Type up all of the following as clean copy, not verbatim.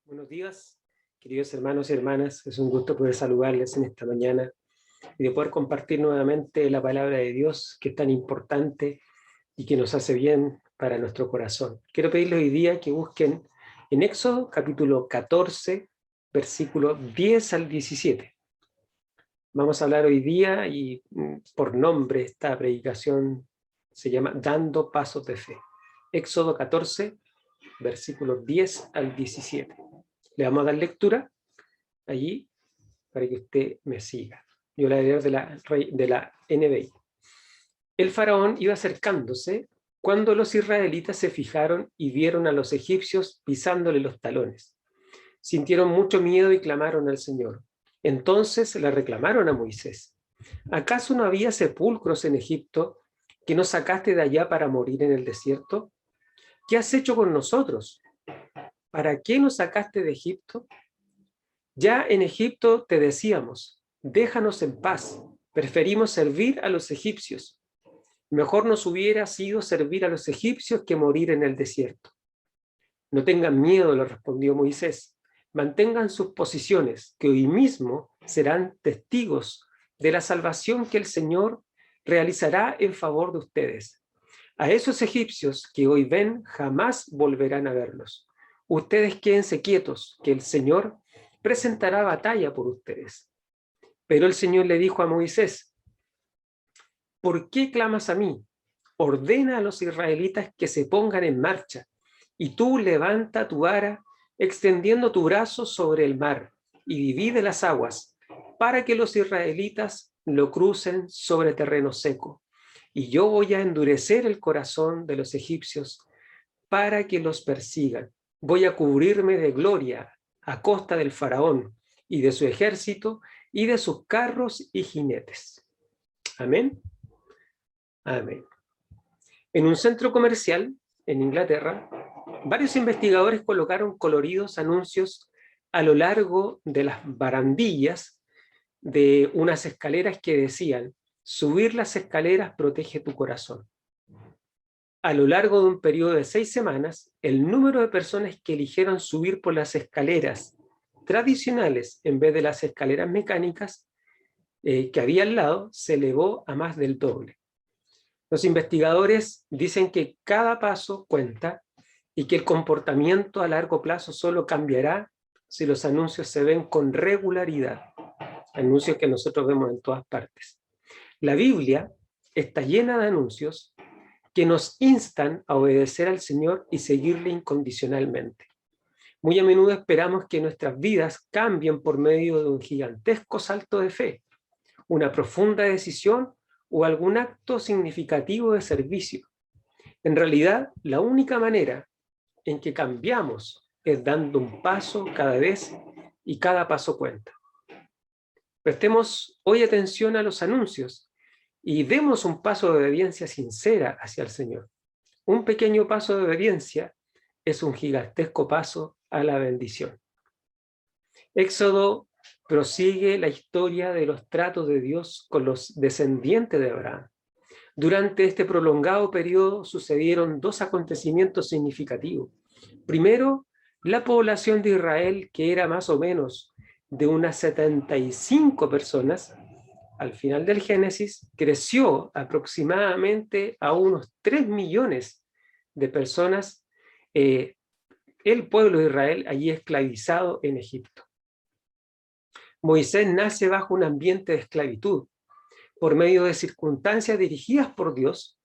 Buenos días, queridos hermanos y hermanas. Es un gusto poder saludarles en esta mañana y de poder compartir nuevamente la palabra de Dios, que es tan importante y que nos hace bien para nuestro corazón. Quiero pedirles hoy día que busquen en Éxodo capítulo 14, versículos 10 al 17. Vamos a hablar hoy día y por nombre esta predicación se llama Dando Pasos de Fe. Éxodo 14, versículos 10 al 17. Le vamos a dar lectura allí para que usted me siga. Yo la leo de la NBI. El faraón iba acercándose cuando los israelitas se fijaron y vieron a los egipcios pisándole los talones. Sintieron mucho miedo y clamaron al Señor. Entonces le reclamaron a Moisés: ¿acaso no había sepulcros en Egipto que nos sacaste de allá para morir en el desierto? ¿Qué has hecho con nosotros? ¿Para qué nos sacaste de Egipto? Ya en Egipto te decíamos: déjanos en paz, preferimos servir a los egipcios. Mejor nos hubiera sido servir a los egipcios que morir en el desierto. No tengan miedo, le respondió Moisés. Mantengan sus posiciones, que hoy mismo serán testigos de la salvación que el Señor realizará en favor de ustedes. A esos egipcios que hoy ven, jamás volverán a verlos. Ustedes quédense quietos, que el Señor presentará batalla por ustedes. Pero el Señor le dijo a Moisés: ¿por qué clamas a mí? Ordena a los israelitas que se pongan en marcha, y tú levanta tu vara, extendiendo tu brazo sobre el mar, y divide las aguas, para que los israelitas lo crucen sobre terreno seco. Y yo voy a endurecer el corazón de los egipcios para que los persigan. Voy a cubrirme de gloria a costa del faraón y de su ejército y de sus carros y jinetes. Amén. Amén. En un centro comercial en Inglaterra, varios investigadores colocaron coloridos anuncios a lo largo de las barandillas de unas escaleras que decían: subir las escaleras protege tu corazón. A lo largo de un periodo de 6 semanas, el número de personas que eligieron subir por las escaleras tradicionales en vez de las escaleras mecánicas que había al lado se elevó a más del doble. Los investigadores dicen que cada paso cuenta y que el comportamiento a largo plazo solo cambiará si los anuncios se ven con regularidad. Anuncios que nosotros vemos en todas partes. La Biblia está llena de anuncios que nos instan a obedecer al Señor y seguirle incondicionalmente. Muy a menudo esperamos que nuestras vidas cambien por medio de un gigantesco salto de fe, una profunda decisión o algún acto significativo de servicio. En realidad, la única manera en que cambiamos es dando un paso cada vez, y cada paso cuenta. Prestemos hoy atención a los anuncios y demos un paso de obediencia sincera hacia el Señor. Un pequeño paso de obediencia es un gigantesco paso a la bendición. Éxodo prosigue la historia de los tratos de Dios con los descendientes de Abraham. Durante este prolongado periodo sucedieron 2 acontecimientos significativos. Primero, la población de Israel, que era más o menos de unas 75 personas, al final del Génesis, creció aproximadamente a unos 3 millones de personas, el pueblo de Israel allí esclavizado en Egipto. Moisés nace bajo un ambiente de esclavitud. Por medio de circunstancias dirigidas por Dios,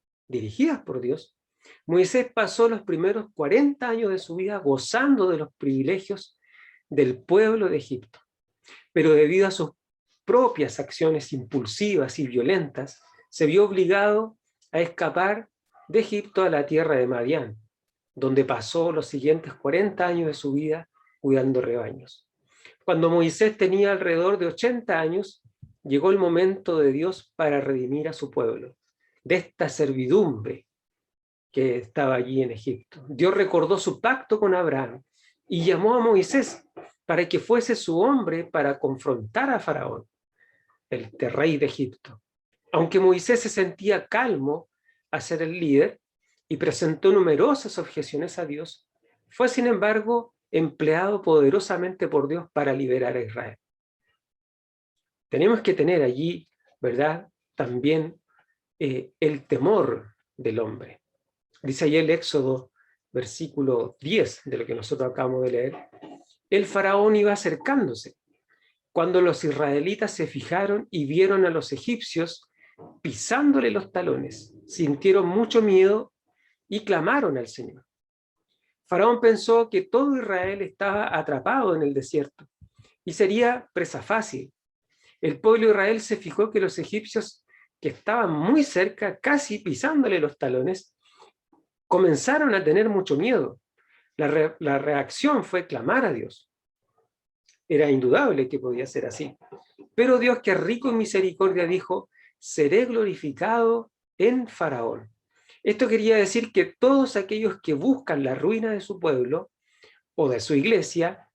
Moisés pasó los primeros 40 años de su vida gozando de los privilegios del pueblo de Egipto. Pero debido a sus propias acciones impulsivas y violentas, se vio obligado a escapar de Egipto a la tierra de Madián, donde pasó los siguientes 40 años de su vida cuidando rebaños. Cuando Moisés tenía alrededor de 80 años, llegó el momento de Dios para redimir a su pueblo de esta servidumbre que estaba allí en Egipto. Dios recordó su pacto con Abraham y llamó a Moisés para que fuese su hombre para confrontar a Faraón, el rey de Egipto. Aunque Moisés se sentía calmo a ser el líder y presentó numerosas objeciones a Dios, fue sin embargo empleado poderosamente por Dios para liberar a Israel. Tenemos que tener allí, ¿verdad?, también el temor del hombre. Dice ahí el Éxodo, versículo 10 de lo que nosotros acabamos de leer, el faraón iba acercándose. Cuando los israelitas se fijaron y vieron a los egipcios pisándole los talones, sintieron mucho miedo y clamaron al Señor. Faraón pensó que todo Israel estaba atrapado en el desierto y sería presa fácil. El pueblo de Israel se fijó que los egipcios, que estaban muy cerca, casi pisándole los talones, comenzaron a tener mucho miedo. La reacción fue clamar a Dios. Era indudable que podía ser así. Pero Dios, que es rico en misericordia, dijo, seré glorificado en Faraón. Esto quería decir que todos aquellos que buscan la ruina de su pueblo o de su iglesia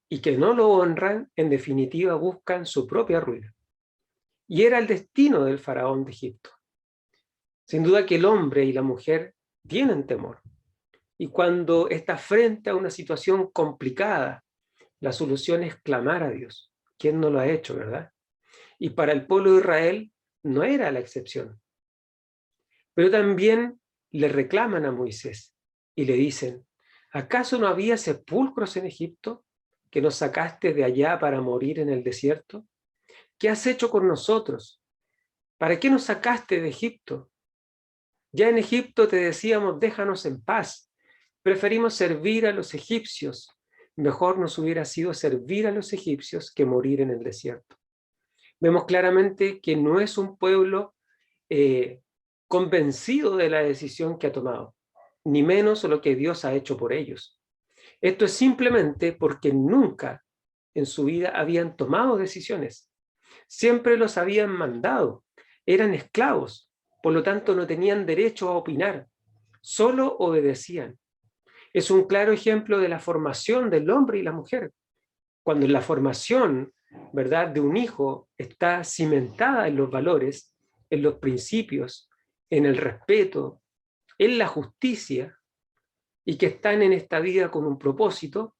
y que no lo honran, en definitiva buscan su propia ruina. Y era el destino del faraón de Egipto. Sin duda que el hombre y la mujer tienen temor. Y cuando está frente a una situación complicada, la solución es clamar a Dios. ¿Quién no lo ha hecho, verdad? Y para el pueblo de Israel no era la excepción. Pero también le reclaman a Moisés y le dicen, ¿acaso no había sepulcros en Egipto que nos sacaste de allá para morir en el desierto? ¿Qué has hecho con nosotros? ¿Para qué nos sacaste de Egipto? Ya en Egipto te decíamos, déjanos en paz. Preferimos servir a los egipcios. Mejor nos hubiera sido servir a los egipcios que morir en el desierto. Vemos claramente que no es un pueblo convencido de la decisión que ha tomado, ni menos lo que Dios ha hecho por ellos. Esto es simplemente porque nunca en su vida habían tomado decisiones. Siempre los habían mandado. Eran esclavos, por lo tanto no tenían derecho a opinar. Solo obedecían. Es un claro ejemplo de la formación del hombre y la mujer. Cuando la formación, ¿verdad?, de un hijo está cimentada en los valores, en los principios, en el respeto, en la justicia, y que están en esta vida con un propósito,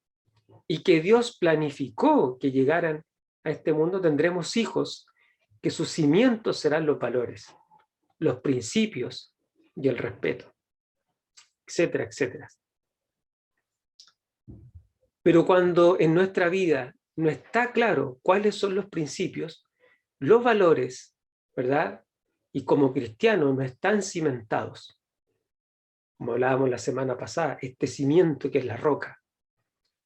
y que Dios planificó que llegaran a este mundo, tendremos hijos que sus cimientos serán los valores, los principios y el respeto, etcétera, etcétera. Pero cuando en nuestra vida no está claro cuáles son los principios, los valores, ¿verdad?, y como cristianos no están cimentados, como hablábamos la semana pasada, este cimiento que es la roca.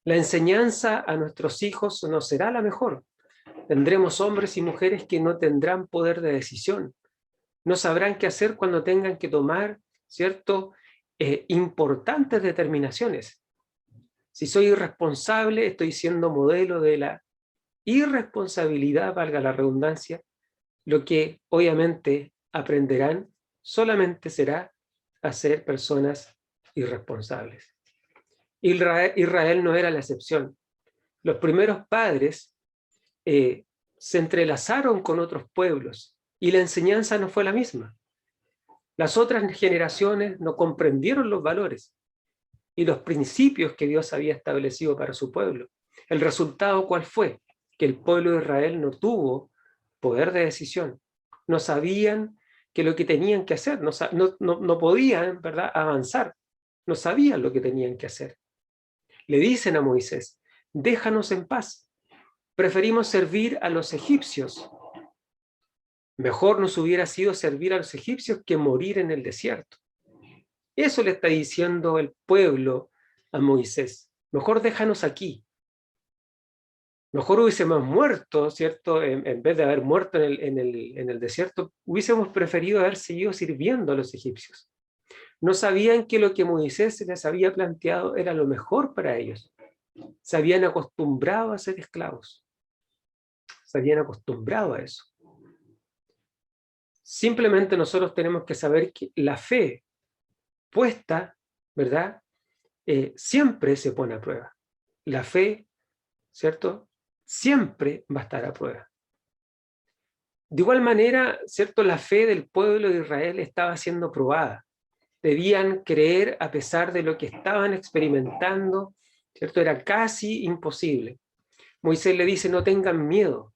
La enseñanza a nuestros hijos no será la mejor. Tendremos hombres y mujeres que no tendrán poder de decisión, no sabrán qué hacer cuando tengan que tomar, ¿cierto?, importantes determinaciones. Si soy irresponsable, estoy siendo modelo de la irresponsabilidad, valga la redundancia. Lo que obviamente aprenderán solamente será a ser personas irresponsables. Israel no era la excepción. Los primeros padres se entrelazaron con otros pueblos y la enseñanza no fue la misma. Las otras generaciones no comprendieron los valores y los principios que Dios había establecido para su pueblo. ¿El resultado cuál fue? Que el pueblo de Israel no tuvo poder de decisión. No sabían que lo que tenían que hacer, no podían, ¿verdad?, avanzar. No sabían lo que tenían que hacer. Le dicen a Moisés, déjanos en paz. Preferimos servir a los egipcios. Mejor nos hubiera sido servir a los egipcios que morir en el desierto. Eso le está diciendo el pueblo a Moisés. Mejor déjanos aquí. Mejor hubiésemos muerto, ¿cierto? En vez de haber muerto en el desierto, hubiésemos preferido haber seguido sirviendo a los egipcios. No sabían que lo que Moisés les había planteado era lo mejor para ellos. Se habían acostumbrado a ser esclavos. Se habían acostumbrado a eso. Simplemente nosotros tenemos que saber que la fe puesta, ¿verdad?, siempre se pone a prueba. La fe, ¿cierto?, siempre va a estar a prueba. De igual manera, ¿cierto? La fe del pueblo de Israel estaba siendo probada. Debían creer a pesar de lo que estaban experimentando, ¿cierto? Era casi imposible. Moisés le dice, no tengan miedo,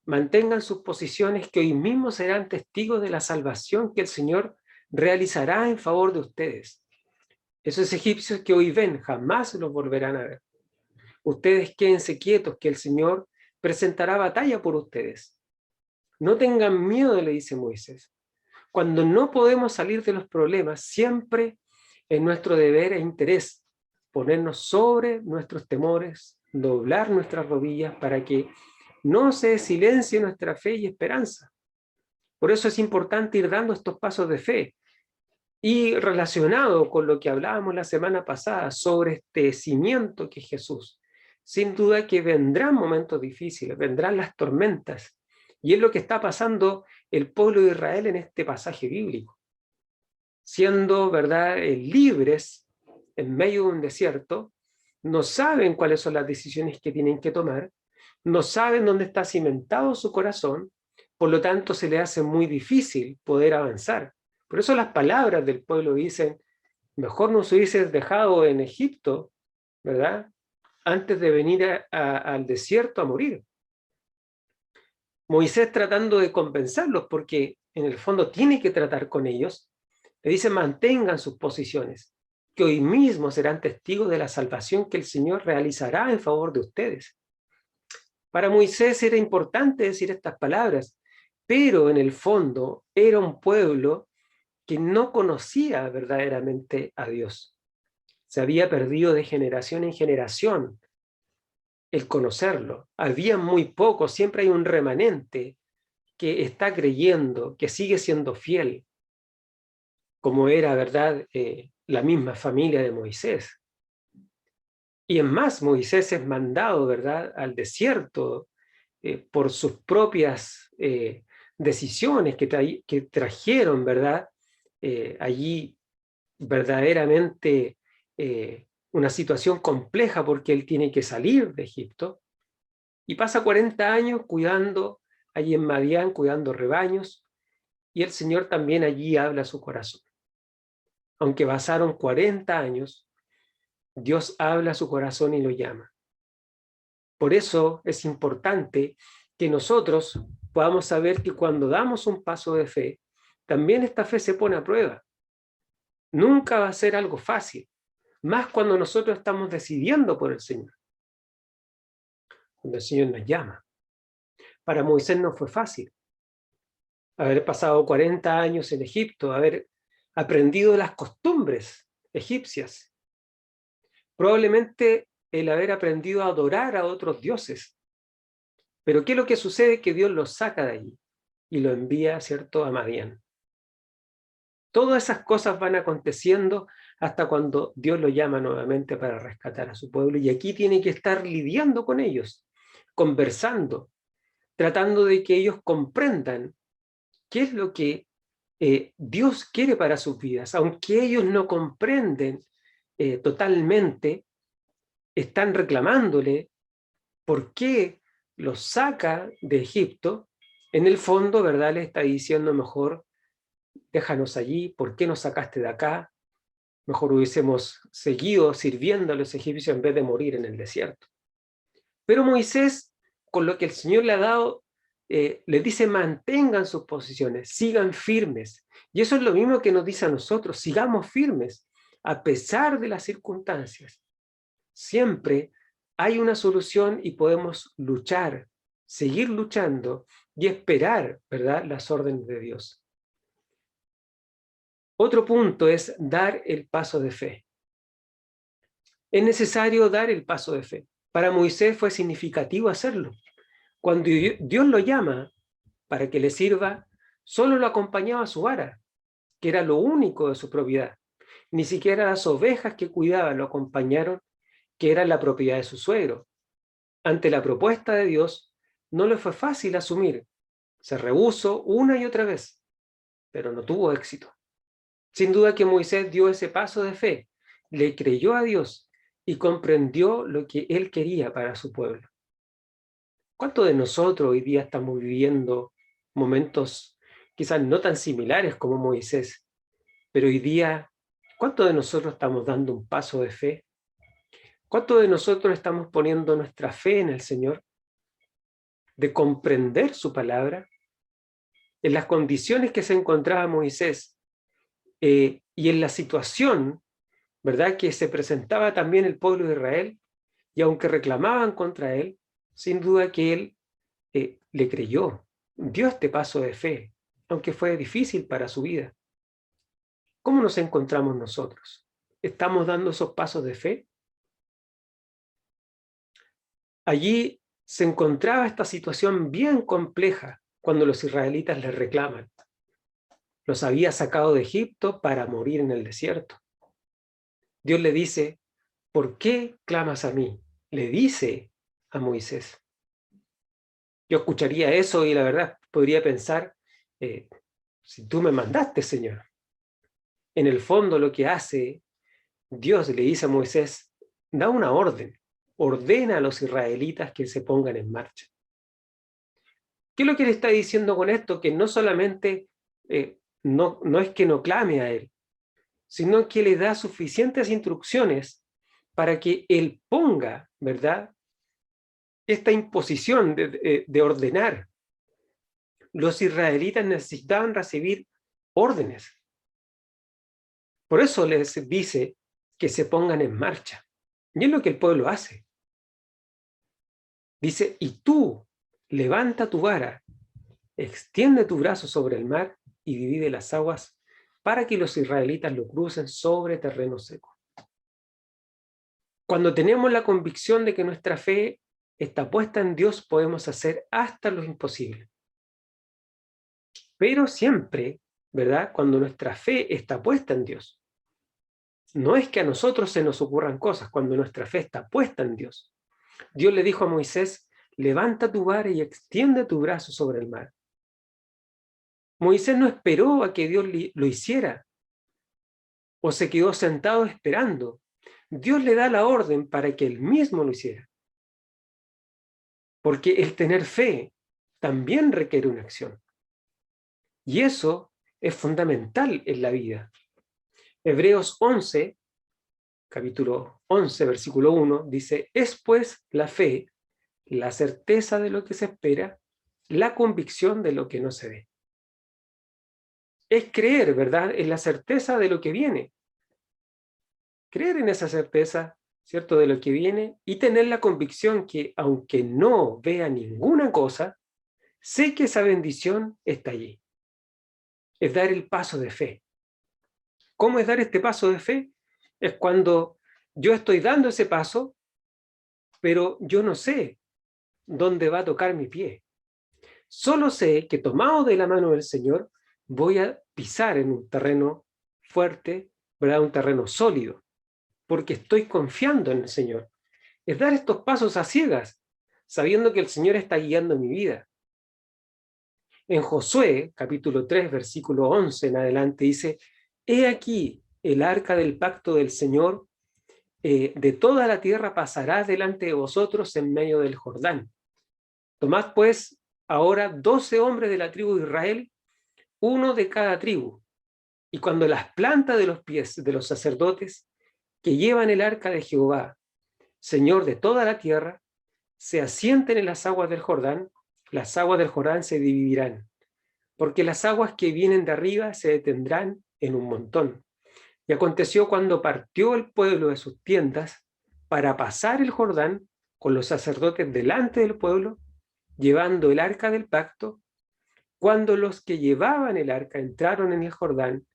mantengan sus posiciones que hoy mismo serán testigos de la salvación que el Señor realizará en favor de ustedes. Esos egipcios que hoy ven jamás los volverán a ver. Ustedes quédense quietos que el Señor presentará batalla por ustedes. No tengan miedo, le dice Moisés. Cuando no podemos salir de los problemas, siempre es nuestro deber e interés ponernos sobre nuestros temores, doblar nuestras rodillas para que no se silencie nuestra fe y esperanza. Por eso es importante ir dando estos pasos de fe. Y relacionado con lo que hablábamos la semana pasada sobre este cimiento que es Jesús, sin duda que vendrán momentos difíciles, vendrán las tormentas, y es lo que está pasando el pueblo de Israel en este pasaje bíblico. Siendo, ¿verdad?, libres en medio de un desierto, no saben cuáles son las decisiones que tienen que tomar, no saben dónde está cimentado su corazón, por lo tanto se les hace muy difícil poder avanzar. Por eso las palabras del pueblo dicen, mejor nos hubieses dejado en Egipto, ¿verdad?, antes de venir al desierto a morir. Moisés tratando de compensarlos, porque en el fondo tiene que tratar con ellos, le dice mantengan sus posiciones, que hoy mismo serán testigos de la salvación que el Señor realizará en favor de ustedes. Para Moisés era importante decir estas palabras, pero en el fondo era un pueblo que no conocía verdaderamente a Dios. Se había perdido de generación en generación el conocerlo. Había muy poco, siempre hay un remanente que está creyendo, que sigue siendo fiel, como era, ¿verdad?, la misma familia de Moisés. Y es más, Moisés es mandado, ¿verdad?, al desierto por sus propias decisiones que trajeron, ¿verdad?, allí verdaderamente una situación compleja porque él tiene que salir de Egipto y pasa 40 años cuidando allí en Madián, cuidando rebaños, y el Señor también allí habla a su corazón. Aunque pasaron 40 años, Dios habla a su corazón y lo llama. Por eso es importante que nosotros podamos saber que cuando damos un paso de fe, también esta fe se pone a prueba. Nunca va a ser algo fácil, más cuando nosotros estamos decidiendo por el Señor, cuando el Señor nos llama. Para Moisés no fue fácil haber pasado 40 años en Egipto, haber aprendido las costumbres egipcias, probablemente el haber aprendido a adorar a otros dioses. Pero ¿qué es lo que sucede? Que Dios lo saca de allí y lo envía, ¿cierto?, a Madián. Todas esas cosas van aconteciendo hasta cuando Dios lo llama nuevamente para rescatar a su pueblo, y aquí tiene que estar lidiando con ellos, conversando, tratando de que ellos comprendan qué es lo que Dios quiere para sus vidas. Aunque ellos no comprenden totalmente, están reclamándole por qué los saca de Egipto. En el fondo, ¿verdad?, le está diciendo, mejor déjanos allí, ¿por qué nos sacaste de acá? Mejor hubiésemos seguido sirviendo a los egipcios en vez de morir en el desierto. Pero Moisés, con lo que el Señor le ha dado, les dice mantengan sus posiciones, sigan firmes. Y eso es lo mismo que nos dice a nosotros, sigamos firmes, a pesar de las circunstancias. Siempre hay una solución y podemos luchar, seguir luchando y esperar, ¿verdad?, las órdenes de Dios. Otro punto es dar el paso de fe. Es necesario dar el paso de fe. Para Moisés fue significativo hacerlo. Cuando Dios lo llama para que le sirva, solo lo acompañaba su vara, que era lo único de su propiedad. Ni siquiera las ovejas que cuidaba lo acompañaron, que eran la propiedad de su suegro. Ante la propuesta de Dios, no le fue fácil asumir. Se rehusó una y otra vez, pero no tuvo éxito. Sin duda que Moisés dio ese paso de fe, le creyó a Dios y comprendió lo que él quería para su pueblo. ¿Cuántos de nosotros hoy día estamos viviendo momentos quizás no tan similares como Moisés, pero hoy día, ¿cuántos de nosotros estamos dando un paso de fe? ¿Cuántos de nosotros estamos poniendo nuestra fe en el Señor, de comprender su palabra, en las condiciones que se encontraba Moisés y en la situación, ¿verdad?, que se presentaba también el pueblo de Israel, y aunque reclamaban contra él, sin duda que él le creyó, dio este paso de fe, aunque fue difícil para su vida. ¿Cómo nos encontramos nosotros? ¿Estamos dando esos pasos de fe? Allí se encontraba esta situación bien compleja cuando los israelitas le reclaman. Los había sacado de Egipto para morir en el desierto. Dios le dice, ¿por qué clamas a mí? Le dice a Moisés. Yo escucharía eso y la verdad podría pensar, si tú me mandaste, Señor. En el fondo lo que hace Dios le dice a Moisés, da una orden, ordena a los israelitas que se pongan en marcha. ¿Qué es lo que le está diciendo con esto? Que no solamente no es que no clame a él, sino que le da suficientes instrucciones para que él ponga, ¿verdad?, esta imposición de ordenar. Los israelitas necesitaban recibir órdenes. Por eso les dice que se pongan en marcha. Y es lo que el pueblo hace. Dice, y tú levanta tu vara, extiende tu brazo sobre el mar y divide las aguas para que los israelitas lo crucen sobre terreno seco. Cuando tenemos la convicción de que nuestra fe está puesta en Dios, podemos hacer hasta lo imposible. Pero siempre, ¿verdad?, cuando nuestra fe está puesta en Dios. No es que a nosotros se nos ocurran cosas, cuando nuestra fe está puesta en Dios. Dios le dijo a Moisés, levanta tu vara y extiende tu brazo sobre el mar. Moisés no esperó a que Dios lo hiciera o se quedó sentado esperando. Dios le da la orden para que él mismo lo hiciera. Porque el tener fe también requiere una acción. Y eso es fundamental en la vida. Hebreos 11, capítulo 11, versículo 1, dice, es pues la fe, la certeza de lo que se espera, la convicción de lo que no se ve. Es creer, ¿verdad?, en la certeza de lo que viene. Creer en esa certeza, ¿cierto?, de lo que viene y tener la convicción que, aunque no vea ninguna cosa, sé que esa bendición está allí. Es dar el paso de fe. ¿Cómo es dar este paso de fe? Es cuando yo estoy dando ese paso, pero yo no sé dónde va a tocar mi pie. Solo sé que tomado de la mano del Señor, voy a pisar en un terreno fuerte, ¿verdad?, un terreno sólido, porque estoy confiando en el Señor. Es dar estos pasos a ciegas, sabiendo que el Señor está guiando mi vida. En Josué, capítulo 3, versículo 11 en adelante, dice, he aquí el arca del pacto del Señor, de toda la tierra pasará delante de vosotros en medio del Jordán. Tomad pues ahora 12 hombres de la tribu de Israel, uno de cada tribu, y cuando las plantas de los pies de los sacerdotes que llevan el arca de Jehová, Señor de toda la tierra, se asienten en las aguas del Jordán se dividirán, porque las aguas que vienen de arriba se detendrán en un montón. Y aconteció cuando partió el pueblo de sus tiendas para pasar el Jordán con los sacerdotes delante del pueblo, llevando el arca del pacto, cuando los que llevaban el arca entraron en el Jordán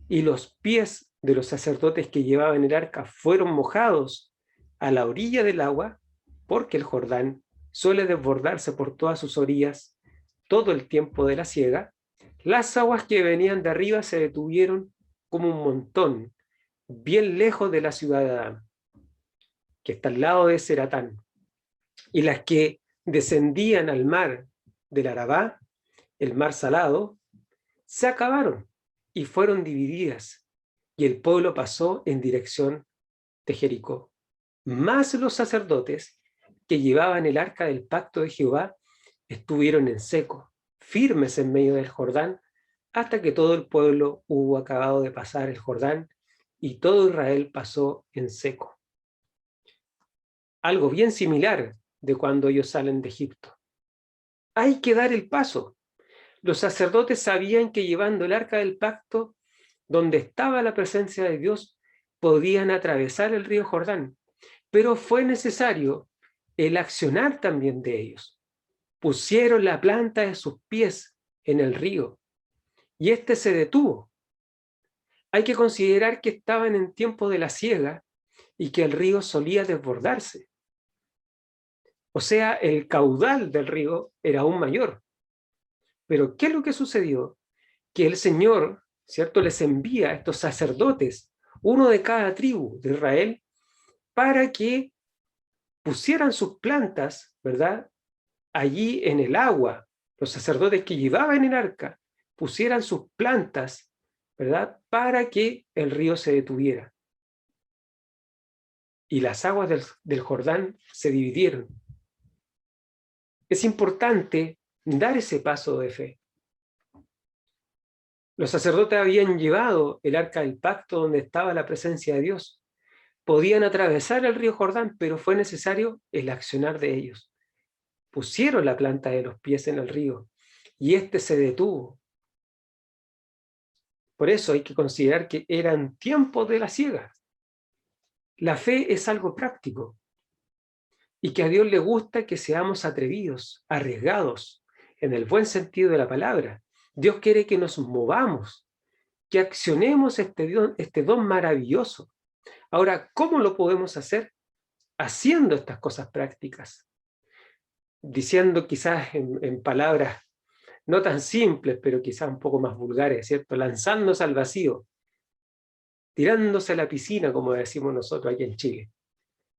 y los pies de los sacerdotes que llevaban el arca fueron mojados a la orilla del agua, porque el Jordán suele desbordarse por todas sus orillas todo el tiempo de la siega, las aguas que venían de arriba se detuvieron como un montón, bien lejos de la ciudad de Adán, que está al lado de Zeratán, y las que descendían al mar del Arabá, el mar salado, se acabaron y fueron divididas, y el pueblo pasó en dirección de Jericó. Más los sacerdotes que llevaban el arca del pacto de Jehová estuvieron en seco, firmes en medio del Jordán, hasta que todo el pueblo hubo acabado de pasar el Jordán y todo Israel pasó en seco. Algo bien similar de cuando ellos salen de Egipto. Hay que dar el paso. Los sacerdotes sabían que llevando el arca del pacto, donde estaba la presencia de Dios, podían atravesar el río Jordán, pero fue necesario el accionar también de ellos. Pusieron la planta de sus pies en el río y éste se detuvo. Hay que considerar que estaban en tiempo de la siega y que el río solía desbordarse. O sea, el caudal del río era aún mayor. Pero ¿qué es lo que sucedió? Que el Señor, ¿cierto?, les envía a estos sacerdotes, uno de cada tribu de Israel, para que pusieran sus plantas, ¿verdad?, allí en el agua. Los sacerdotes que llevaban el arca pusieran sus plantas, ¿verdad?, para que el río se detuviera. Y las aguas del Jordán se dividieron. Es importante dar ese paso de fe. Los sacerdotes habían llevado el arca del pacto donde estaba la presencia de Dios. Podían atravesar el río Jordán, pero fue necesario el accionar de ellos. Pusieron la planta de los pies en el río y éste se detuvo. Por eso hay que considerar que eran tiempos de la siega. La fe es algo práctico y que a Dios le gusta que seamos atrevidos, arriesgados, en el buen sentido de la palabra. Dios quiere que nos movamos, que accionemos este don maravilloso. Ahora, ¿cómo lo podemos hacer? Haciendo estas cosas prácticas, diciendo quizás en palabras no tan simples, pero quizás un poco más vulgares, ¿cierto? Lanzándose al vacío, tirándose a la piscina, como decimos nosotros aquí en Chile,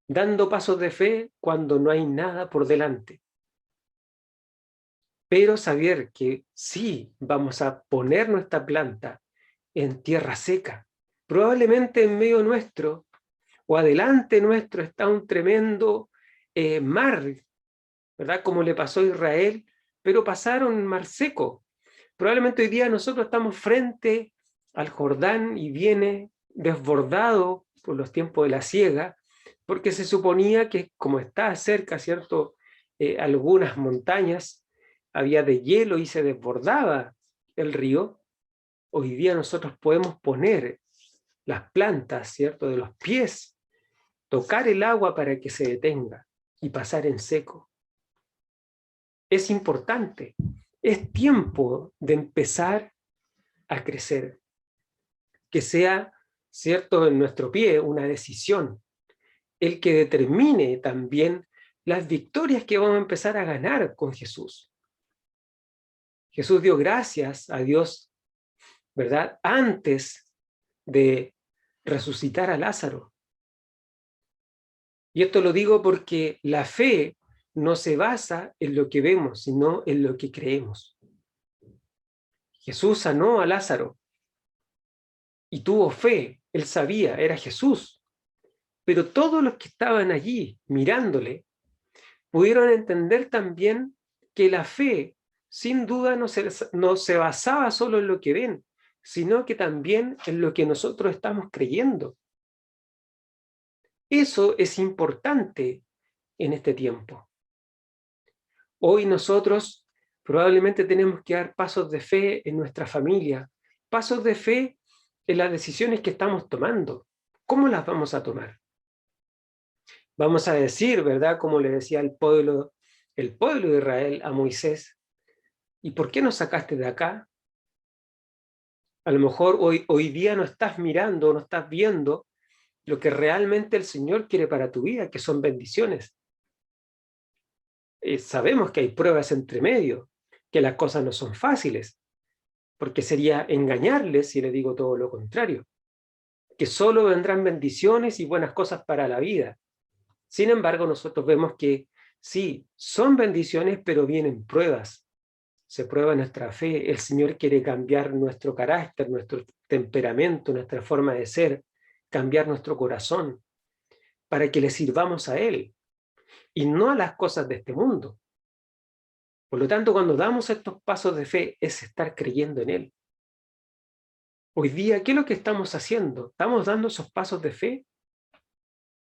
dando pasos de fe cuando no hay nada por delante. Pero saber que sí vamos a poner nuestra planta en tierra seca. Probablemente en medio nuestro o adelante nuestro está un tremendo mar, ¿verdad? Como le pasó a Israel, pero pasaron mar seco. Probablemente hoy día nosotros estamos frente al Jordán y viene desbordado por los tiempos de la siega, porque se suponía que como está cerca, ¿cierto?, algunas montañas, había de hielo y se desbordaba el río. Hoy día nosotros podemos poner las plantas, ¿cierto?, de los pies, tocar el agua para que se detenga y pasar en seco. Es importante, es tiempo de empezar a crecer, que sea, ¿cierto?, en nuestro pie una decisión, el que determine también las victorias que vamos a empezar a ganar con Jesús. Jesús dio gracias a Dios, ¿verdad?, antes de resucitar a Lázaro. Y esto lo digo porque la fe no se basa en lo que vemos, sino en lo que creemos. Jesús sanó a Lázaro y tuvo fe, él sabía, era Jesús. Pero todos los que estaban allí mirándole pudieron entender también que la fe, sin duda, no se basaba solo en lo que ven, sino que también en lo que nosotros estamos creyendo. Eso es importante en este tiempo. Hoy nosotros probablemente tenemos que dar pasos de fe en nuestra familia, pasos de fe en las decisiones que estamos tomando. ¿Cómo las vamos a tomar? Vamos a decir, ¿verdad?, como le decía el pueblo de Israel a Moisés, ¿y por qué nos sacaste de acá? A lo mejor hoy día no estás mirando, no estás viendo lo que realmente el Señor quiere para tu vida, que son bendiciones. Sabemos que hay pruebas entre medio, que las cosas no son fáciles, porque sería engañarles si le digo todo lo contrario, que solo vendrán bendiciones y buenas cosas para la vida. Sin embargo, nosotros vemos que sí, son bendiciones, pero vienen pruebas. Se prueba nuestra fe, el Señor quiere cambiar nuestro carácter, nuestro temperamento, nuestra forma de ser, cambiar nuestro corazón, para que le sirvamos a Él, y no a las cosas de este mundo. Por lo tanto, cuando damos estos pasos de fe, es estar creyendo en Él. Hoy día, ¿qué es lo que estamos haciendo? ¿Estamos dando esos pasos de fe?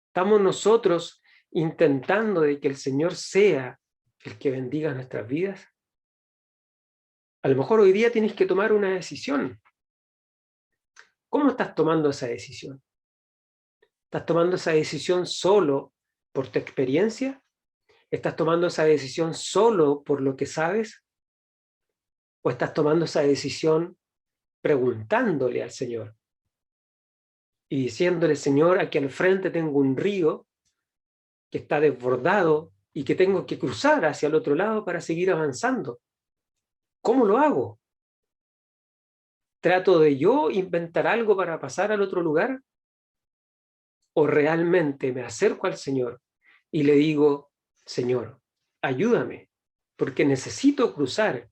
¿Estamos nosotros intentando de que el Señor sea el que bendiga nuestras vidas? A lo mejor hoy día tienes que tomar una decisión. ¿Cómo estás tomando esa decisión? ¿Estás tomando esa decisión solo por tu experiencia? ¿Estás tomando esa decisión solo por lo que sabes? ¿O estás tomando esa decisión preguntándole al Señor y diciéndole, Señor, aquí al frente tengo un río que está desbordado y que tengo que cruzar hacia el otro lado para seguir avanzando? ¿Cómo lo hago? ¿Trato de yo inventar algo para pasar al otro lugar? ¿O realmente me acerco al Señor y le digo, Señor, ayúdame, porque necesito cruzar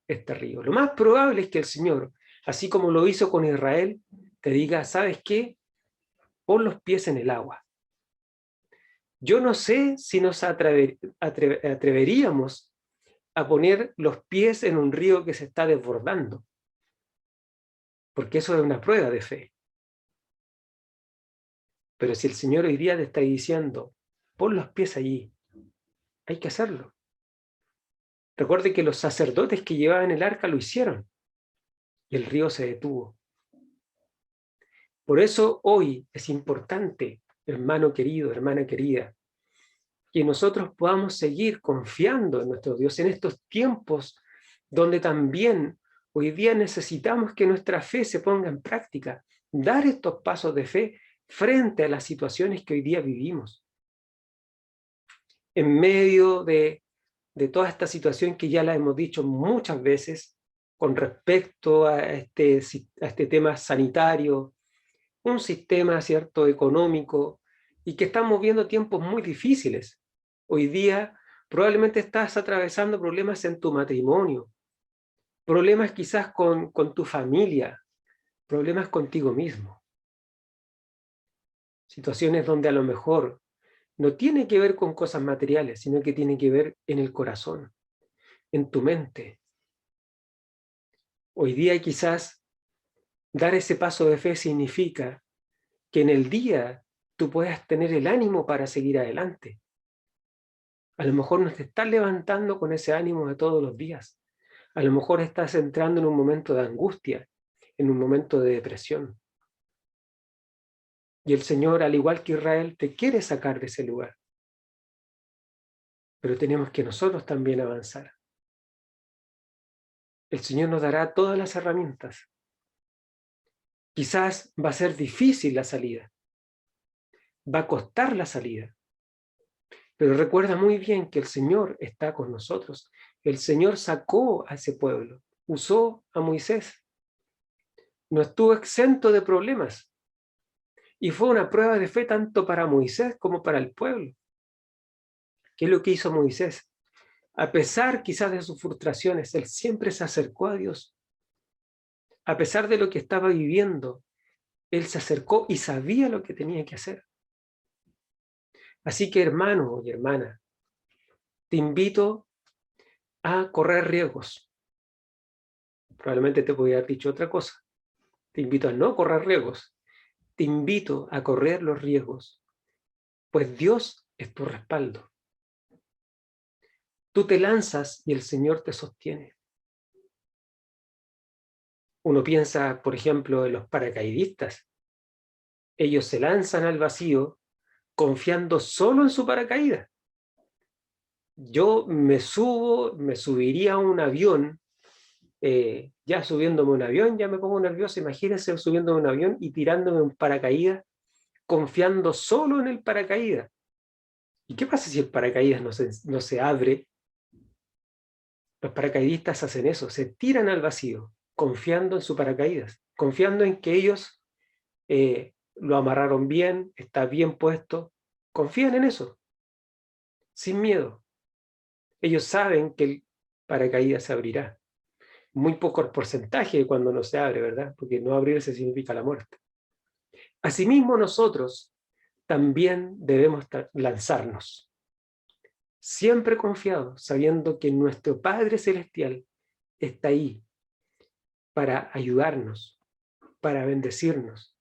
este río? Lo más probable es que el Señor, así como lo hizo con Israel, te diga, ¿sabes qué? Pon los pies en el agua. Yo no sé si nos atreveríamos a poner los pies en un río que se está desbordando, porque eso es una prueba de fe. Pero si el Señor hoy día te está diciendo, pon los pies allí, hay que hacerlo. Recuerde que los sacerdotes que llevaban el arca lo hicieron y el río se detuvo. Por eso hoy es importante, hermano querido, hermana querida, que nosotros podamos seguir confiando en nuestro Dios en estos tiempos donde también hoy día necesitamos que nuestra fe se ponga en práctica, dar estos pasos de fe frente a las situaciones que hoy día vivimos. En medio de toda esta situación que ya la hemos dicho muchas veces con respecto a este tema sanitario, un sistema, ¿cierto?, económico, y que estamos viendo tiempos muy difíciles. Hoy día probablemente estás atravesando problemas en tu matrimonio, problemas quizás con tu familia, problemas contigo mismo. Situaciones donde a lo mejor no tiene que ver con cosas materiales, sino que tiene que ver en el corazón, en tu mente. Hoy día quizás dar ese paso de fe significa que en el día tú puedas tener el ánimo para seguir adelante. A lo mejor no te estás levantando con ese ánimo de todos los días. A lo mejor estás entrando en un momento de angustia, en un momento de depresión. Y el Señor, al igual que Israel, te quiere sacar de ese lugar. Pero tenemos que nosotros también avanzar. El Señor nos dará todas las herramientas. Quizás va a ser difícil la salida. Va a costar la salida. Pero recuerda muy bien que el Señor está con nosotros. El Señor sacó a ese pueblo, usó a Moisés. No estuvo exento de problemas. Y fue una prueba de fe tanto para Moisés como para el pueblo. ¿Qué es lo que hizo Moisés? A pesar quizás de sus frustraciones, él siempre se acercó a Dios. A pesar de lo que estaba viviendo, él se acercó y sabía lo que tenía que hacer. Así que, hermano y hermana, te invito a correr riesgos. Probablemente te podría haber dicho otra cosa. Te invito a no correr riesgos. Te invito a correr los riesgos, pues Dios es tu respaldo. Tú te lanzas y el Señor te sostiene. Uno piensa, por ejemplo, en los paracaidistas. Ellos se lanzan al vacío confiando solo en su paracaídas. Yo me subiría a un avión, ya subiéndome a un avión, ya me pongo nervioso. Imagínense subiéndome a un avión y tirándome un paracaídas, confiando solo en el paracaídas. ¿Y qué pasa si el paracaídas no se abre? Los paracaidistas hacen eso, se tiran al vacío, confiando en su paracaídas, confiando en que ellos lo amarraron bien, está bien puesto, confían en eso, sin miedo. Ellos saben que el paracaídas se abrirá. Muy poco el porcentaje cuando no se abre, ¿verdad? Porque no abrirse significa la muerte. Asimismo, nosotros también debemos lanzarnos. siempre confiados, sabiendo que nuestro Padre Celestial está ahí para ayudarnos, para bendecirnos,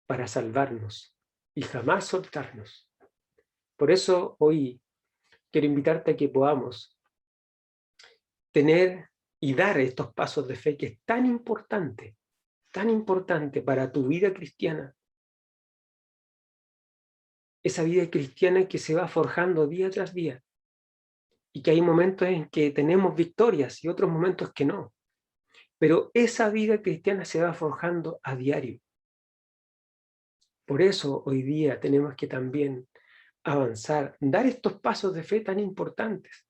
para salvarnos y jamás soltarnos. Por eso hoy quiero invitarte a que podamos tener y dar estos pasos de fe que es tan importante para tu vida cristiana. Esa vida cristiana que se va forjando día tras día y que hay momentos en que tenemos victorias y otros momentos que no. Pero esa vida cristiana se va forjando a diario. Por eso hoy día tenemos que también avanzar, dar estos pasos de fe tan importantes.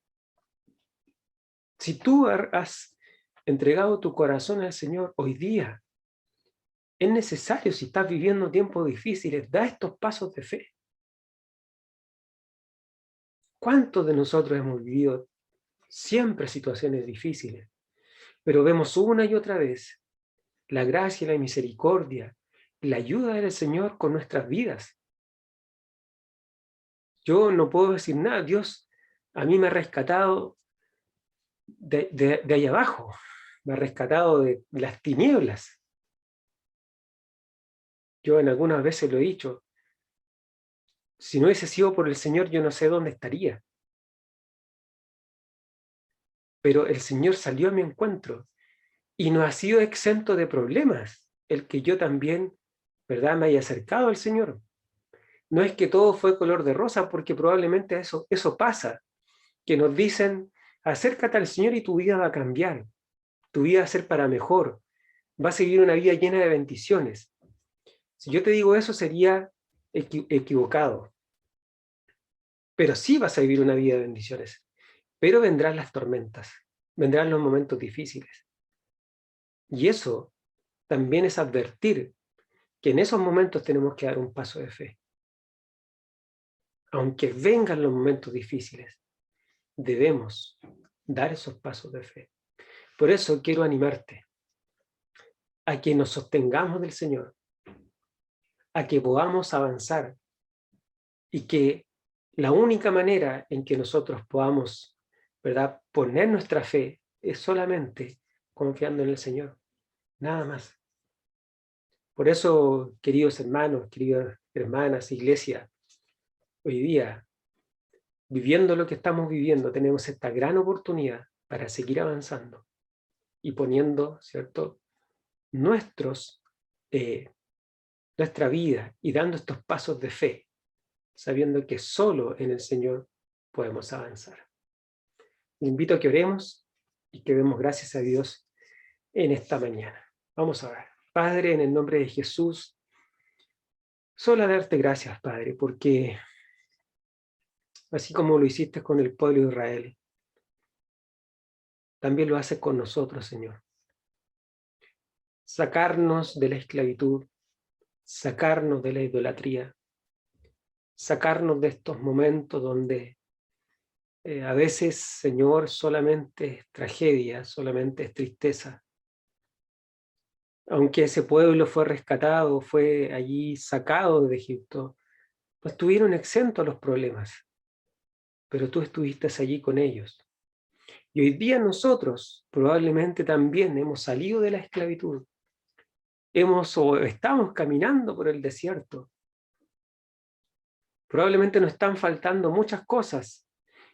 Si tú has entregado tu corazón al Señor hoy día, es necesario, si estás viviendo tiempos difíciles, da estos pasos de fe. ¿Cuántos de nosotros hemos vivido siempre situaciones difíciles? Pero vemos una y otra vez la gracia y la misericordia, la ayuda del Señor con nuestras vidas. Yo no puedo decir nada, Dios a mí me ha rescatado de ahí abajo, me ha rescatado de las tinieblas. Yo en algunas veces lo he dicho, si no hubiese sido por el Señor yo no sé dónde estaría. Pero el Señor salió a mi encuentro y no ha sido exento de problemas el que yo también, ¿verdad?, me haya acercado al Señor. No es que todo fue color de rosa, porque probablemente eso pasa, que nos dicen, acércate al Señor y tu vida va a cambiar, tu vida va a ser para mejor, vas a vivir una vida llena de bendiciones. Si yo te digo eso sería equivocado, pero sí vas a vivir una vida de bendiciones, pero vendrán las tormentas, vendrán los momentos difíciles. Y eso también es advertir que en esos momentos tenemos que dar un paso de fe. Aunque vengan los momentos difíciles, debemos dar esos pasos de fe. Por eso quiero animarte a que nos sostengamos del Señor, a que podamos avanzar y que la única manera en que nosotros podamos, ¿verdad?, poner nuestra fe es solamente confiando en el Señor, nada más. Por eso, queridos hermanos, queridas hermanas, iglesia, hoy día, viviendo lo que estamos viviendo, tenemos esta gran oportunidad para seguir avanzando y poniendo, ¿cierto?, nuestra vida y dando estos pasos de fe, sabiendo que solo en el Señor podemos avanzar. Les invito a que oremos y que demos gracias a Dios en esta mañana. Vamos a orar. Padre, en el nombre de Jesús, solo darte gracias, Padre, porque así como lo hiciste con el pueblo de Israel, también lo haces con nosotros, Señor. Sacarnos de la esclavitud, sacarnos de la idolatría, sacarnos de estos momentos donde a veces, Señor, solamente es tragedia, solamente es tristeza. Aunque ese pueblo fue rescatado, fue allí sacado de Egipto, no estuvieron exentos a los problemas, pero tú estuviste allí con ellos. Y hoy día nosotros probablemente también hemos salido de la esclavitud, o estamos caminando por el desierto. Probablemente nos están faltando muchas cosas,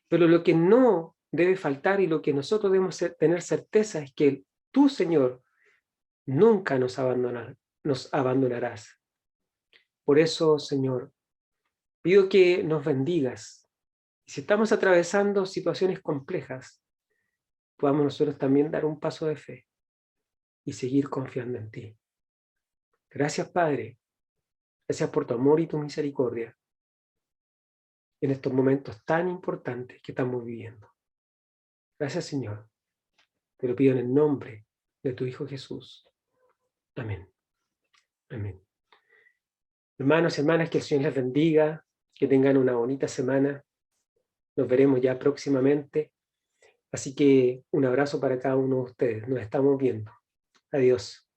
pero lo que no debe faltar y lo que nosotros debemos tener certeza es que tú, Señor, nunca nos abandonarás. Por eso, Señor, pido que nos bendigas. Y si estamos atravesando situaciones complejas, podamos nosotros también dar un paso de fe y seguir confiando en ti. Gracias, Padre. Gracias por tu amor y tu misericordia en estos momentos tan importantes que estamos viviendo. Gracias, Señor. Te lo pido en el nombre de tu Hijo Jesús. Amén. Amén. Hermanos y hermanas, que el Señor les bendiga, que tengan una bonita semana. Nos veremos ya próximamente. Así que un abrazo para cada uno de ustedes. Nos estamos viendo. Adiós.